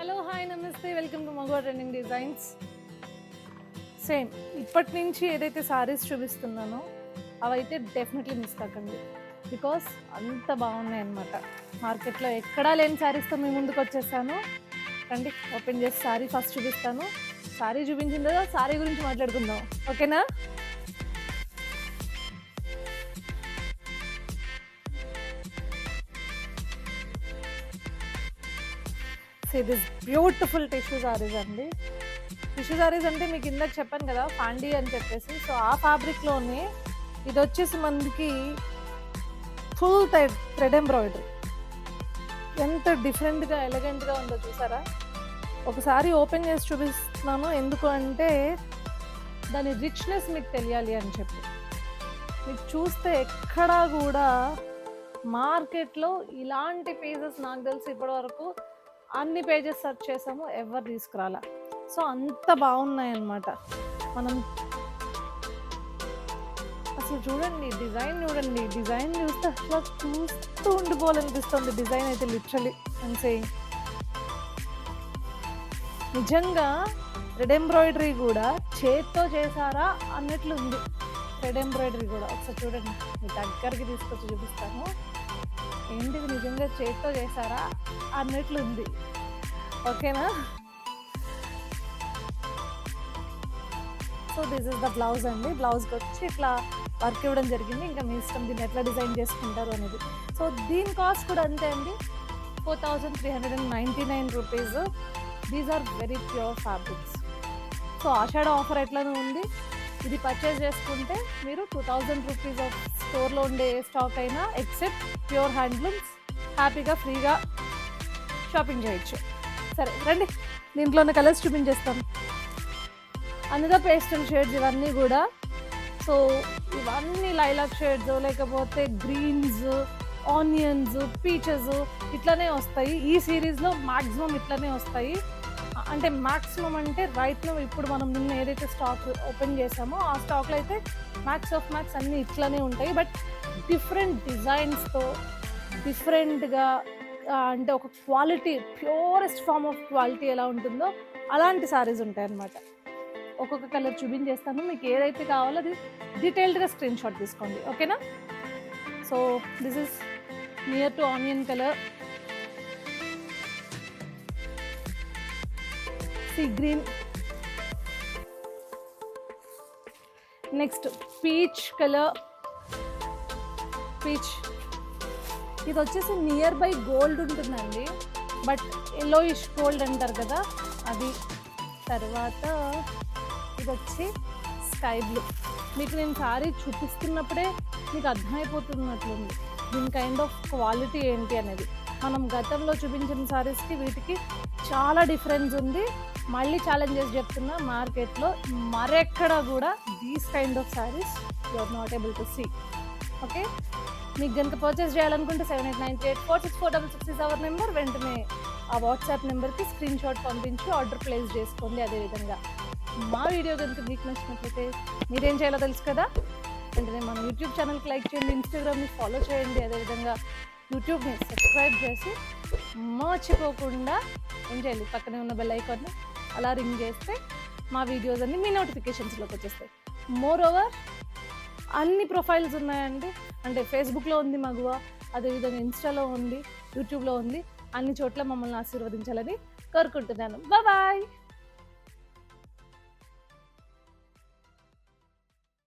Hello hi నమస్తే, welcome to Maguva trending designs. Same ఇప్పటి నుంచి ఏదైతే సారీస్ చూపిస్తున్నానో అవైతే డెఫినెట్లీ మిస్ కాకండి, బికాస్ అంత బాగున్నాయి అన్నమాట. మార్కెట్లో ఎక్కడా లేని శారీస్తో మీ ముందుకు వచ్చేసాను. రండి, ఓపెన్ చేసి శారీ ఫస్ట్ చూపిస్తాను. శారీ చూపించిన తర్వాత శారీ గురించి మాట్లాడుకుందాం, ఓకేనా? See this beautiful tissue sarees అండి. టిష్యూ సారీస్ అంటే మీకు ఇందాక చెప్పాను కదా ఫాండీ అని చెప్పేసి, సో ఆ ఫ్యాబ్రిక్లోనే ఇది వచ్చేసి మనకి ఫుల్ థ్రెడ్ ఎంబ్రాయిడరీ. ఎంత డిఫరెంట్గా ఎలిగెంట్గా ఉందో చూసారా? ఒకసారి ఓపెన్ చేసి చూపిస్తున్నాను, ఎందుకు అంటే దాని రిచ్నెస్ మీకు తెలియాలి అని చెప్పి. మీకు చూస్తే ఎక్కడా కూడా మార్కెట్లో ఇలాంటి పీసెస్ నాకు తెలిసి ఇప్పటి వరకు అన్ని పేజెస్ సెర్చ్ చేసాము, ఎవరు తీసుకురాలా. సో అంత బాగున్నాయి అన్నమాట. మనం అసలు చూడండి, డిజైన్ చూడండి, డిజైన్ చూస్తే అసలు చూస్తూ ఉండిపోవాలనిపిస్తుంది. డిజైన్ అయితే లిటరలీ అంతే, నిజంగా థ్రెడ్ ఎంబ్రాయిడరీ కూడా చేత్తో చేశారా అన్నట్లు ఉంది. థ్రెడ్ ఎంబ్రాయిడరీ కూడా ఒకసారి చూడండి, మీ దగ్గరికి తీసుకొచ్చి చూపిస్తాను. ఏంటిది నిజంగా చేత్తో చేశారా అన్నట్లు ఉంది, ఓకేనా? So this is the blouse అండి. బ్లౌజ్కి వచ్చి ఇట్లా వర్క్ ఇవ్వడం జరిగింది. ఇంకా మీ ఇష్టం దీన్ని ఎట్లా డిజైన్ చేసుకుంటారు అనేది. సో దీని కాస్ట్ కూడా అంతే అండి, 4399 rupees. These are very pure fabrics. So Ashada offer ఎట్లానూ ఉంది. ఇది పర్చేస్ చేసుకుంటే మీరు 2000 రూపీస్ ఆఫ్ స్టోర్లో ఉండే స్టాక్ అయినా ఎక్సెప్ట్ ప్యూర్ హ్యాండ్లూమ్స్ హ్యాపీగా ఫ్రీగా షాపింగ్ చేయొచ్చు. సరే రండి, దీంట్లో ఉన్న కలర్స్ చూపించేస్తాను. అనదర్ పేస్టల్ షేడ్స్ ఇవన్నీ కూడా. సో ఇవన్నీ లైలాక్ షేడ్స్, లేకపోతే గ్రీన్స్, ఆనియన్స్, పీచెస్ ఇట్లానే వస్తాయి. ఈ సిరీస్లో మ్యాక్సిమం ఇట్లానే వస్తాయి. అంటే మ్యాక్సిమం అంటే రైట్ నో ఇప్పుడు మనం నిన్న ఏదైతే స్టాక్ ఓపెన్ చేసామో ఆ స్టాక్లో అయితే మ్యాక్స్ ఆఫ్ మ్యాక్స్ అన్నీ ఇట్లానే ఉంటాయి. బట్ డిఫరెంట్ డిజైన్స్తో డిఫరెంట్గా, అంటే ఒక quality, purest form of quality ఎలా ఉంటుందో అలాంటి సారీస్ ఉంటాయి అన్నమాట. ఒక్కొక్క కలర్ చూపించేస్తాను, మీకు ఏదైతే కావాలో అది డీటెయిల్డ్గా స్క్రీన్ షాట్ తీసుకోండి, ఓకేనా? So this is near to onion colour, sea green, next peach colour, peach. ఇది వచ్చేసి నియర్ బై గోల్డ్ ఉంటుందండి, బట్ ఎల్లోయిష్ గోల్డ్ అంటారు కదా అది. తర్వాత ఇది వచ్చి స్కై బ్లూ. మీకు నేను సారీ చూపిస్తున్నప్పుడే మీకు అర్థమైపోతున్నట్లుంది దీని కైండ్ ఆఫ్ క్వాలిటీ ఏంటి అనేది. మనం గతంలో చూపించిన సారీస్కి వీటికి చాలా డిఫరెన్స్ ఉంది. మళ్ళీ ఛాలెంజెస్ చెప్తున్నా, మార్కెట్లో మరెక్కడ కూడా these kind of saris you are not able to see, okay? మీకు కనుక పర్చేస్ చేయాలనుకుంటే 7893846466 ఇస్ అవర్ నెంబర్. వెంటనే ఆ వాట్సాప్ నెంబర్కి స్క్రీన్ షాట్ పంపించి ఆర్డర్ ప్లేస్ చేసుకోండి. అదేవిధంగా మా వీడియో కనుక మీకు నచ్చినట్లయితే మీరేం చేయాలో తెలుసు కదా, వెంటనే మన యూట్యూబ్ ఛానల్కి లైక్ చేయండి, ఇన్స్టాగ్రామ్ని ఫాలో చేయండి, అదేవిధంగా యూట్యూబ్ని సబ్స్క్రైబ్ చేసి మర్చిపోకుండా ఏం చేయాలి, పక్కనే ఉన్న బెల్ ఐకాన్ని అలా రింగ్ చేస్తే మా వీడియోస్ అన్నీ మీ నోటిఫికేషన్స్లోకి వచ్చేస్తాయి. మోర్ ఓవర్ అన్ని ప్రొఫైల్స్ ఉన్నాయండి, అంటే ఫేస్బుక్లో ఉంది మగువ, అదేవిధంగా ఇన్స్టాలో ఉంది, యూట్యూబ్లో ఉంది. అన్ని చోట్ల మమ్మల్ని ఆశీర్వదించాలని కోరుకుంటున్నాను. బాయ్.